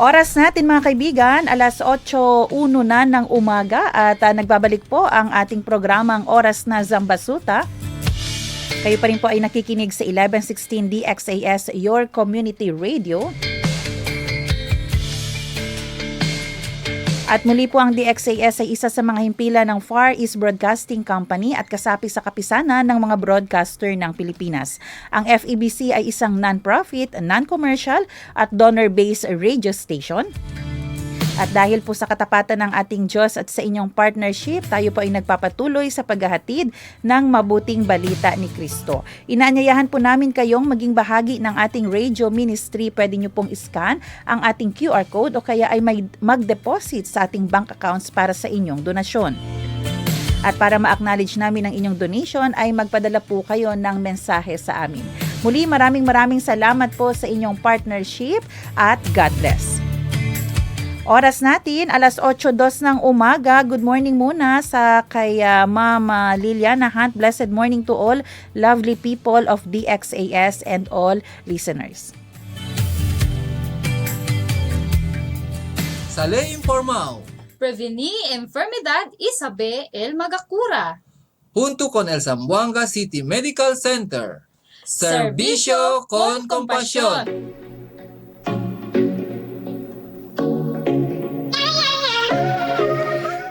Oras natin mga kaibigan, alas 8:01 na ng umaga at nagbabalik po ang ating programang Oras na Zambasuta. Kayo pa rin po ay nakikinig sa 1116 DXAS, Your Community Radio. At muli po ang DXAS ay isa sa mga himpilan ng Far East Broadcasting Company at kasapi sa kapisanan ng mga broadcaster ng Pilipinas. Ang FEBC ay isang non-profit, non-commercial at donor-based radio station. At dahil po sa katapatan ng ating Diyos at sa inyong partnership, tayo po ay nagpapatuloy sa paghahatid ng mabuting balita ni Kristo. Inaanyayahan po namin kayong maging bahagi ng ating radio ministry. Pwede nyo pong iscan ang ating QR code o kaya ay mag-deposit sa ating bank accounts para sa inyong donasyon. At para ma-acknowledge namin ang inyong donation ay magpadala po kayo ng mensahe sa amin. Muli maraming salamat po sa inyong partnership at God bless. Oras natin, alas 8:02 ng umaga. Good morning muna sa kay Mama Liliana Hunt. Blessed morning to all lovely people of DXAS and all listeners. Sa Ley Informal, Prevenir enfermedad y saber el magacura. junto con el Zamboanga City Medical Center. Servicio con compasión.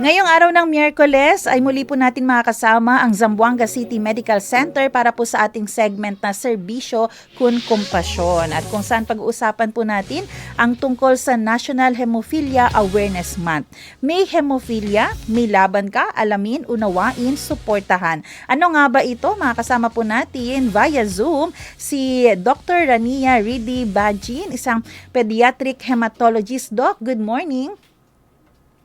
Ngayong araw ng Miyerkules ay muli po natin makakasama ang Zamboanga City Medical Center para po sa ating segment na Serbisyo kun Kompasyon at kung saan pag-uusapan po natin ang tungkol sa National Hemophilia Awareness Month. May hemophilia, may laban ka, alamin, unawain, suportahan. Ano nga ba ito? Makakasama po natin via Zoom si Dr. Rania Ridi Bajin, isang pediatric hematologist. Doc, good morning.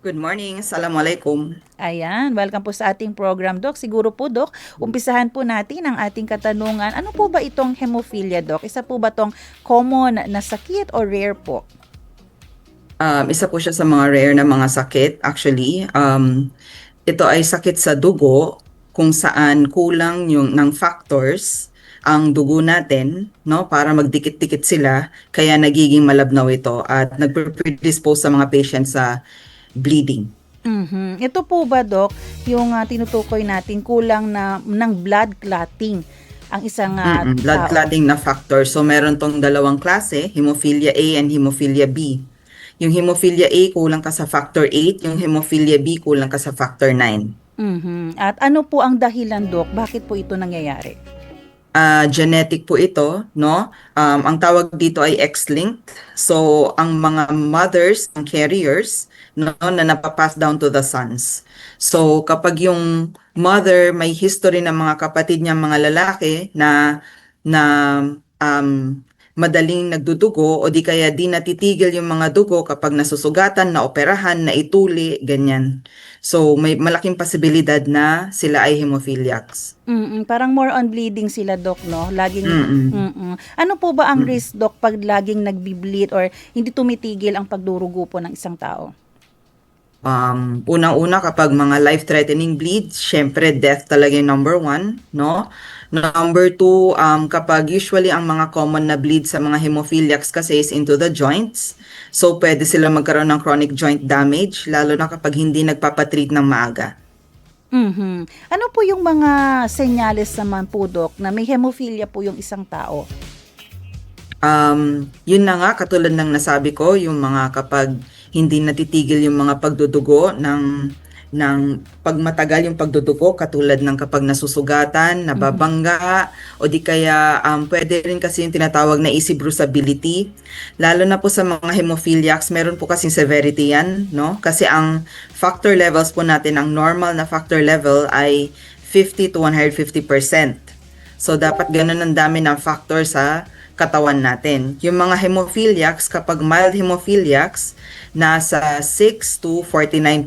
Good morning. Assalamualaikum. Ayan, welcome po sa ating program, Doc. Siguro po, Doc, umpisahan po natin ang ating katanungan. Ano po ba itong hemophilia, Doc? Isa po ba itong common na sakit o rare po? Isa po siya sa mga rare na mga sakit. Actually, ito ay sakit sa dugo kung saan kulang yung ng factors ang dugo natin, no, para magdikit-dikit sila, kaya nagiging malabnaw ito at nagpe-predispose sa mga patients sa bleeding. Mm-hmm. Ito po ba, Doc, yung tinutukoy natin kulang na ng blood clotting ang isang blood clotting na factor. So meron tong dalawang klase, hemophilia A and hemophilia B. Yung hemophilia A kulang ka sa factor 8, yung hemophilia B kulang ka sa factor 9. Mm-hmm. At ano po ang dahilan, Doc? Bakit po ito nangyayari? Genetic po ito, no? Ang tawag dito ay X-linked. So, ang mga mothers, ang carriers, no, na napapass down to the sons. So, kapag yung mother may history ng mga kapatid niya mga lalaki na madaling nagdudugo o di kaya di natitigil yung mga dugo kapag nasusugatan, na operahan, na ituli, ganyan. So, may malaking posibilidad na sila ay hemophiliacs. Parang more on bleeding sila, Doc, no? Laging, Ano po ba ang risk, Doc, pag laging nagbi-bleed or hindi tumitigil ang pagdurugo po ng isang tao? Unang-una kapag mga life-threatening bleed, syempre death talaga yung number 1, no? Number 2, kapag usually ang mga common na bleed sa mga hemophiliacs kasi is into the joints. So pwede sila magkaroon ng chronic joint damage, lalo na kapag hindi nagpapatreat ng maaga. Ano po yung mga senyales naman po, Doc, na may hemophilia po yung isang tao? Yun na nga, katulad ng nasabi ko, yung mga kapag hindi natitigil yung mga pagdudugo ng pagmatagal yung pagdudugo, katulad ng kapag nasusugatan, nababangga, o di kaya pwede rin kasi yung tinatawag na easy bruisability. Lalo na po sa mga hemophiliacs, meron po kasing severity yan, no? Kasi ang factor levels po natin, ang normal na factor level ay 50 to 150%. So dapat ganun ang dami ng factor sa katawan natin. Yung mga hemophiliacs, kapag mild hemophiliacs, nasa 6 to 49%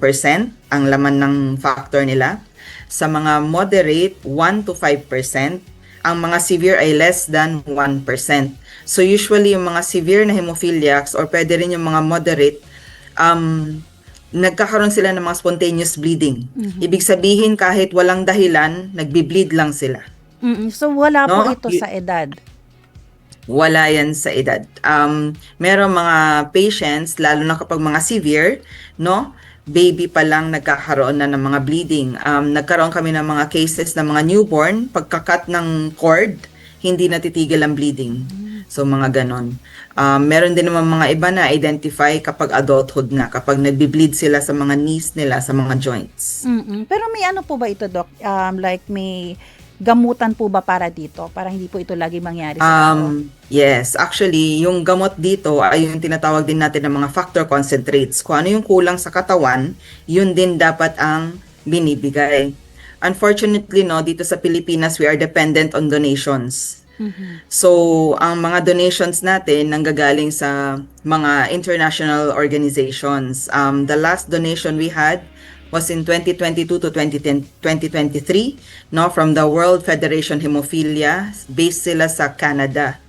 ang laman ng factor nila. Sa mga moderate, 1 to 5%. Ang mga severe ay less than 1%. So usually yung mga severe na hemophiliacs or pwede rin yung mga moderate, nagkakaroon sila ng mga spontaneous bleeding. Ibig sabihin kahit walang dahilan, nagbi-bleed lang sila. So wala po No? ito sa edad? Wala yan sa edad. Meron mga patients, lalo na kapag mga severe, no? Baby pa lang nagkakaroon na ng mga bleeding. Nagkaroon kami ng mga cases ng mga newborn, pagkakat ng cord, hindi natitigil ang bleeding. So mga ganon. Meron din naman mga iba na identify kapag adulthood na, kapag nagbi-bleed sila sa mga knees nila, sa mga joints. Pero may ano po ba ito, Doc? Like may gamutan po ba para dito? Para hindi po ito lagi mangyari sa tao? Yes, actually, yung gamot dito ay yung tinatawag din natin ng mga factor concentrates. Kung ano yung kulang sa katawan, yun din dapat ang binibigay. Unfortunately, no, dito sa Pilipinas, we are dependent on donations. So, ang mga donations natin nanggagaling sa mga international organizations. The last donation we had was in 2022 to 2023, no, from the World Federation Hemophilia, based sila sa Canada.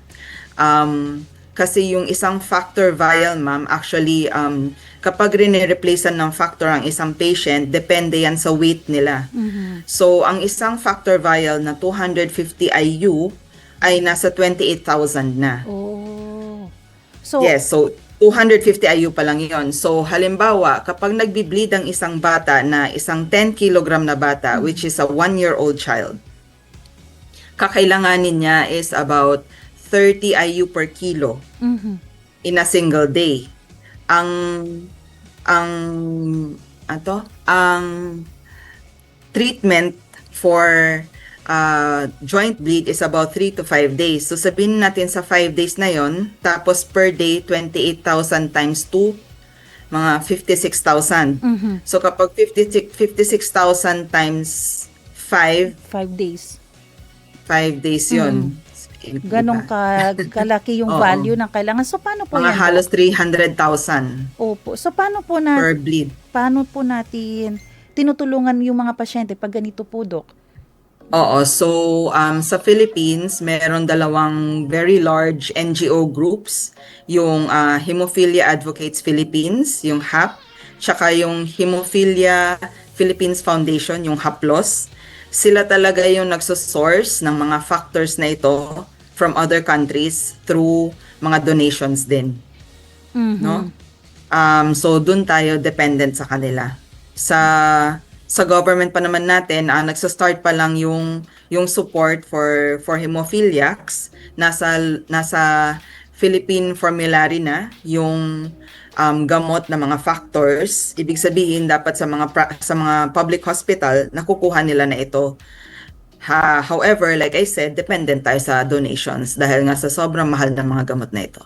Kasi yung isang factor vial, ma'am, actually, kapag rin-replacean ng factor ang isang patient, depende yan sa weight nila. So, ang isang factor vial na 250 IU ay nasa 28,000 na. Oh. So, Yes, so 250 IU pa lang yon. So halimbawa, kapag nagbi-bleed ang isang bata na isang 10 kilogram na bata, which is a 1-year-old child, kakailanganin niya is about 30 IU per kilo in a single day. Ang treatment for joint bleed is about 3 to 5 days. So sabihin natin sa 5 days na yon, tapos per day 28,000 times 2, mga 56,000. So kapag 56,000 times 5, 5 days. 5 days yun. Ganong kalaki yung Oo. value ng kailangan. So, paano po Mga yan? halos 300,000 Opo. So, paano po per bleed. natin tinutulungan yung mga pasyente pag ganito po, Dok? Oo, so sa Philippines, meron dalawang very large NGO groups, yung Hemophilia Advocates Philippines, yung HAP, tsaka yung Hemophilia Philippines Foundation, yung HAPLOS. Sila talaga yung nagsosource ng mga factors na ito from other countries through mga donations din. No? So dun tayo dependent sa kanila. Sa government pa naman natin, nagsa-start pa lang yung support for hemophiliacs. Nasa Philippine formulary na yung gamot na mga factors. Ibig sabihin dapat sa mga public hospital nakukuha nila na ito. However, like I said, dependent tayo sa donations dahil nga sa sobrang mahal ng mga gamot na ito.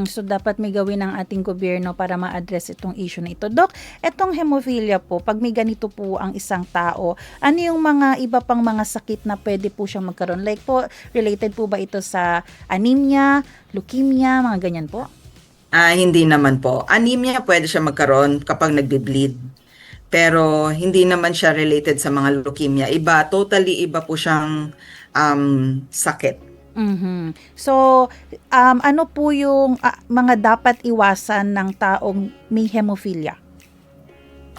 So, dapat may gawin ng ating gobyerno para ma-address itong issue na ito. Dok, etong hemophilia po, pag may ganito po ang isang tao, ano yung mga iba pang mga sakit na pwede po siyang magkaroon? Like po, related po ba ito sa anemia, leukemia, mga ganyan po? Hindi naman po. Anemia pwede siya magkaroon kapag nagbe-bleed. Pero hindi naman siya related sa mga leukemia. Totally iba po siyang sakit. So, ano po yung mga dapat iwasan ng taong may hemophilia?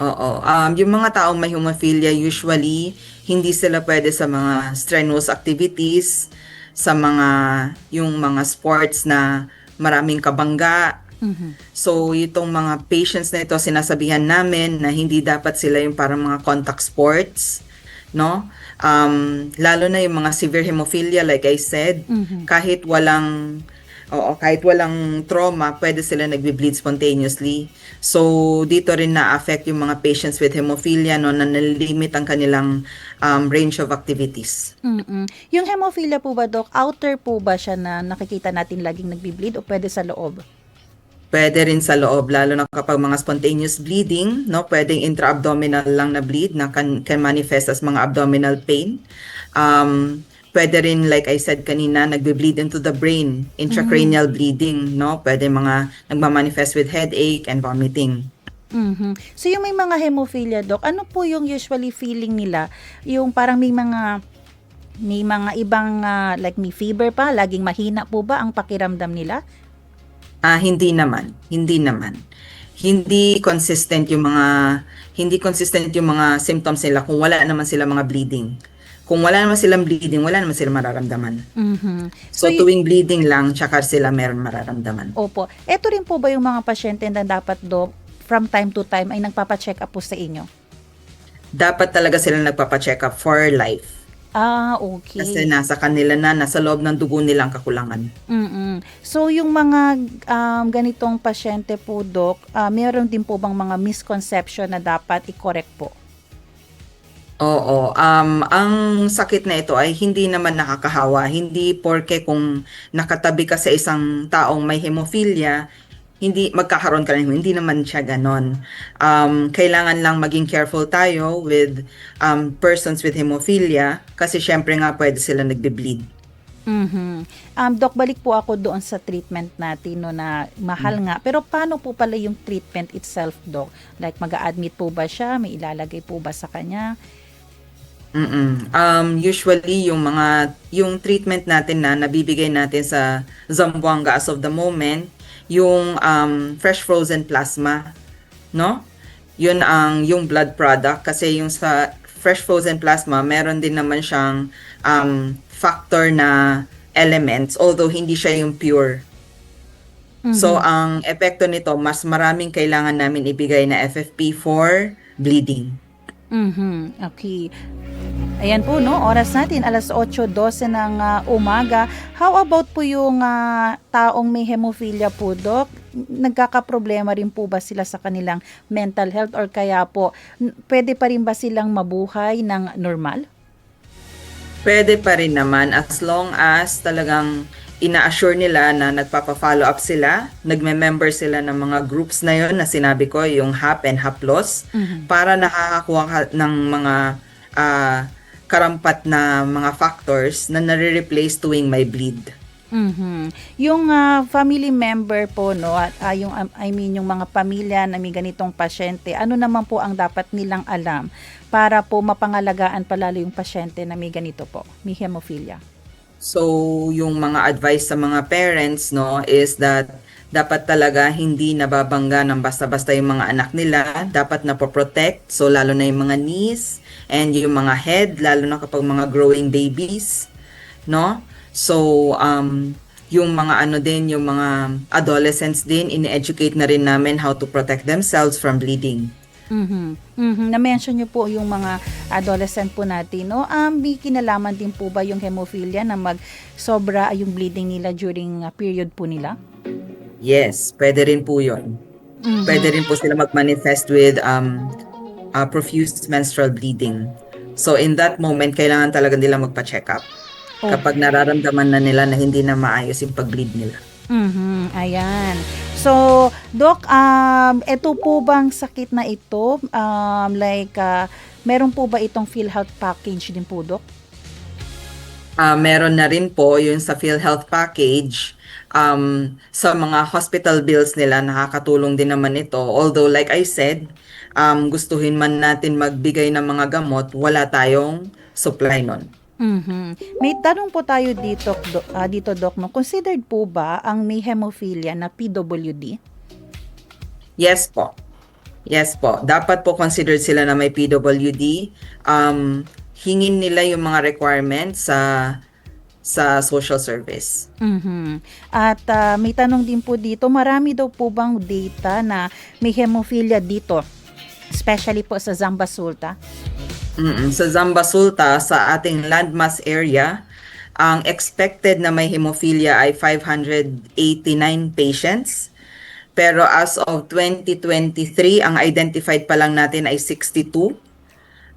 Oo. Yung mga taong may hemophilia, usually, hindi sila pwede sa mga strenuous activities, sa yung mga sports na maraming kabangga. So, itong mga patients na ito, sinasabihan namin na hindi dapat sila yung parang mga contact sports, no? Lalo na yung mga severe hemophilia, like I said, kahit walang trauma, pwede sila nagbe-bleed spontaneously. So, dito rin na-affect yung mga patients with hemophilia, no, na nalimit ang kanilang range of activities. Yung hemophilia po ba, Doc, outer po ba siya na nakikita natin laging nagbe-bleed o pwede sa loob? Pwede rin sa loob, lalo na kapag mga spontaneous bleeding, no, pwedeng intra-abdominal lang na bleed na can manifest as mga abdominal pain. Pwede rin, like I said kanina, nagbe-bleed into the brain, intracranial bleeding, no? Pwede mga nagmamanifest with headache and vomiting. So yung may mga hemophilia, Doc, ano po yung usually feeling nila? Yung parang may mga ibang like may fever pa, laging mahina po ba ang pakiramdam nila? Hindi naman. Hindi consistent yung mga symptoms nila kung wala naman sila mga bleeding. Kung wala naman silang bleeding, wala naman silang mararamdaman. Mhm. So tuwing bleeding lang, tsaka sila meron mararamdaman. Opo. Ito rin po ba yung mga pasyente na dapat, Dok, from time to time ay nagpapa-check up po sa inyo? Dapat talaga sila nagpapacheck up for life. Okay. Kasi nasa kanila na, nasa loob ng dugo nilang kakulangan. Mm-mm. So, yung mga ganitong pasyente po, Dok, meron din po bang mga misconception na dapat i-correct po? Oo, ang sakit na ito ay hindi naman nakakahawa. Hindi porke kung nakatabi ka sa isang taong may hemophilia, hindi magkakaroon ka ng hindi naman siya ganon. Kailangan lang maging careful tayo with persons with hemophilia kasi syempre nga pwede sila nagbe-bleed. Mhm. Dok, balik po ako doon sa treatment natin no, na mahal nga. Pero paano po pala yung treatment itself, Dok? Like mag-a-admit po ba siya? May ilalagay po ba sa kanya? Usually yung treatment natin na nabibigay natin sa Zamboanga as of the moment, yung fresh frozen plasma, no? Yun yung blood product kasi yung sa fresh frozen plasma, meron din naman siyang factor na elements although hindi siya yung pure. So ang epekto nito, mas maraming kailangan namin ibigay na FFP for bleeding. Okay. Ayan po, no? Oras natin, alas 8:12 ng umaga. How about po yung taong may hemophilia po, Dok? Nagkakaproblema rin po ba sila sa kanilang mental health or kaya po, pwede pa rin ba silang mabuhay ng normal? Pwede pa rin naman as long as talagang ina-assure nila na nagpapa-follow up sila, nagme-member sila ng mga groups na yon na sinabi ko, yung HAP and HAPLOS, para nakakakuha ka ng mga karampat na mga factors na nare-replace tuwing may bleed. Yung family member po, no, at yung yung mga pamilya na may ganitong pasyente, ano naman po ang dapat nilang alam para po mapangalagaan palalo yung pasyente na may ganito po, may hemophilia? So, yung mga advice sa mga parents, no, is that dapat talaga hindi nababangga ng basta-basta yung mga anak nila. Dapat na po-protect. So, lalo na yung mga knees and yung mga head, lalo na kapag mga growing babies, no? So, yung mga yung mga adolescents din, ini-educate na rin namin how to protect themselves from bleeding. Na-mention niyo po yung mga adolescent po natin, no? May kinalaman din po ba yung hemophilia na sobra yung bleeding nila during period po nila? Yes, pwede rin po yun. Pwede rin po sila mag-manifest with profuse menstrual bleeding. So in that moment, kailangan talaga nila magpa-check up. Kapag nararamdaman na nila na hindi na maayos yung pag-bleed nila. Ayan. So, Doc, ito po bang sakit na ito, meron po ba itong PhilHealth package din po, Doc? Meron na rin po yung sa PhilHealth package. Sa mga hospital bills nila, nakakatulong din naman ito. Although, like I said, gustuhin man natin magbigay ng mga gamot, wala tayong supply nun. May tanong po tayo dito, Doc, no? Considered po ba ang may hemophilia na PWD? Yes po. Yes po. Dapat po considered sila na may PWD. Hingin nila yung mga requirements sa social service. At may tanong din po dito, marami daw po bang data na may hemophilia dito? Especially po sa Zamba Sulta? Sa Zamba Sulta, sa ating landmass area, ang expected na may hemophilia ay 589 patients. Pero as of 2023, ang identified pa lang natin ay 62.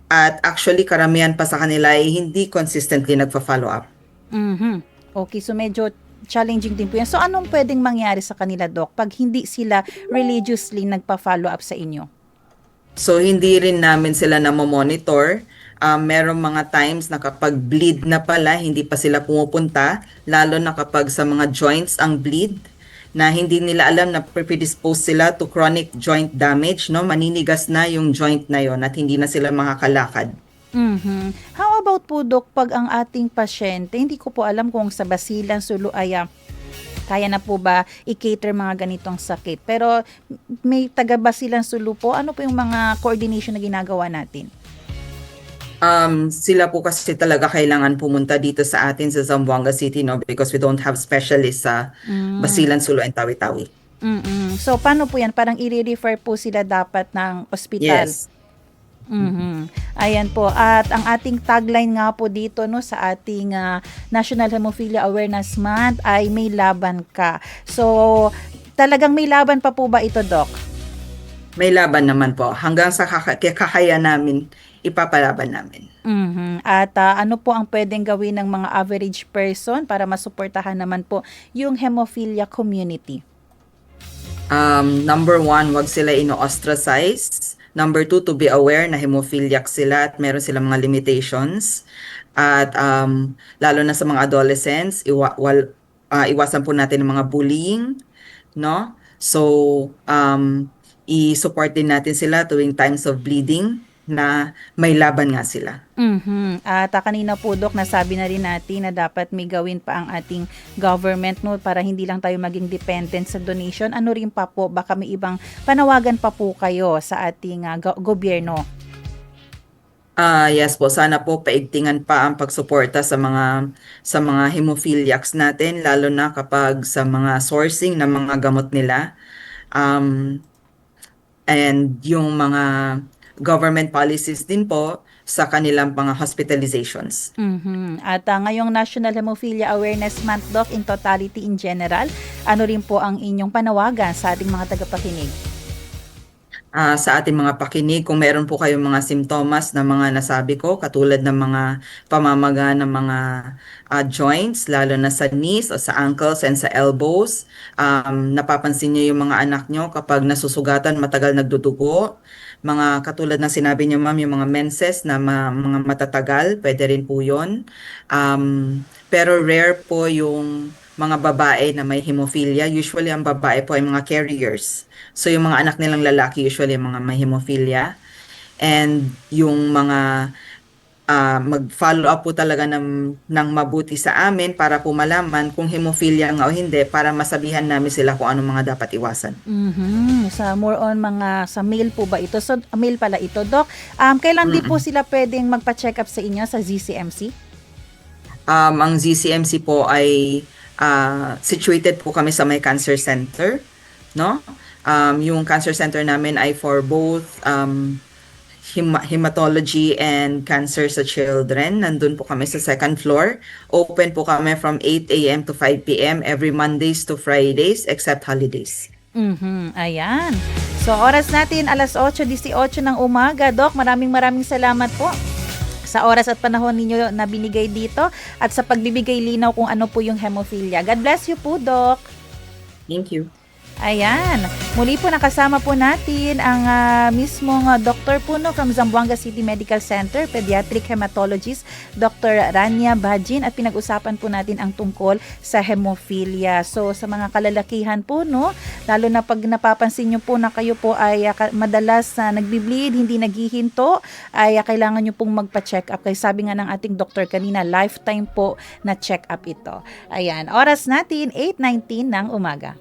At actually, karamihan pa sa kanila ay hindi consistently nagpa-follow up. Okay, so medyo challenging din po yan. So anong pwedeng mangyari sa kanila, Doc, pag hindi sila religiously nagpa-follow up sa inyo? So, hindi rin namin sila na-monitor. Merong mga times na kapag bleed na pala, hindi pa sila pumupunta, lalo na kapag sa mga joints ang bleed, na hindi nila alam na predispose sila to chronic joint damage, no? Maninigas na yung joint na yon at hindi na sila makakalakad. How about po, Doc, pag ang ating pasyente, hindi ko po alam kung sa Basilan, Sulu, kaya na po ba i-cater mga ganitong sakit? Pero may taga Basilan, Sulu po, ano po yung mga coordination na ginagawa natin? Sila po kasi talaga kailangan pumunta dito sa atin sa Zamboanga City, no, because we don't have specialists sa Basilan, Sulu, and Tawi-Tawi. So, paano po yan? Parang i-refer po sila dapat ng ospital. Yes. Ayan po. At ang ating tagline nga po dito no sa ating National Hemophilia Awareness Month ay may laban ka. So, talagang may laban pa po ba ito, Doc? May laban naman po. Hanggang sa kakaya namin, ipapalaban namin. At ano po ang pwedeng gawin ng mga average person para masuportahan naman po yung hemophilia community? Number 1, wag sila ino-ostracize. Number 2, to be aware na hemophiliac sila at meron silang mga limitations. At lalo na sa mga adolescents, iwasan po natin ang mga bullying, no? So, i-support din natin sila tuwing times of bleeding na may laban nga sila. At kanina po, Doc, nasabi na rin natin na dapat may gawin pa ang ating government no para hindi lang tayo maging dependent sa donation. Ano rin pa po, baka may ibang panawagan pa po kayo sa ating gobyerno? Yes po, sana po paigtingan pa ang pagsuporta sa mga hemophiliacs natin, lalo na kapag sa mga sourcing ng mga gamot nila. And yung mga government policies din po sa kanilang mga hospitalizations. At ngayong National Hemophilia Awareness Month, Doc, in totality, in general, ano rin po ang inyong panawagan sa ating mga tagapakinig? Sa ating mga pakinig, kung meron po kayong mga simptomas na mga nasabi ko, katulad ng mga pamamaga ng mga joints, lalo na sa knees o sa ankles and sa elbows, napapansin niyo yung mga anak nyo kapag nasusugatan, matagal nagdudugo, mga katulad ng sinabi niyo, ma'am, yung mga menses na mga matatagal, pwede rin po yun. Pero rare po yung mga babae na may hemophilia. Usually ang babae po ay mga carriers. So yung mga anak nilang lalaki usually mga may hemophilia. And yung mga mag-follow up po talaga ng mabuti sa amin para po malaman kung hemophilia nga o hindi para masabihan namin sila kung anong mga dapat iwasan. Sa more on mga sa mail po ba ito? So mail pala ito, Doc. Kailan din po sila pwedeng magpa-check up sa inyo sa ZCMC? Ang ZCMC po ay situated po kami sa may cancer center, no? Yung cancer center namin ay for both hematology and cancer sa children. Nandun po kami sa second floor. Open po kami from 8 a.m. to 5 p.m. every Mondays to Fridays except holidays. Ayan. So oras natin alas 8:18 ng umaga, Doc. Maraming salamat po sa oras at panahon ninyo na binigay dito at sa pagbibigay linaw kung ano po yung hemophilia. God bless you po, Doc. Thank you. Ayan. Muli po nakasama po natin ang mismong Dr. Puno from Zamboanga City Medical Center, Pediatric Hematologist, Dr. Rania Bajin, at pinag-usapan po natin ang tungkol sa hemophilia. So sa mga kalalakihan po, no, lalo na pag napapansin nyo po na kayo po ay madalas nagbi-bleed, hindi naghihinto, ay kailangan nyo pong magpa-check up. Kaya sabi nga ng ating doktor kanina, lifetime po na check up ito. Ayan. Oras natin, 8:19 ng umaga.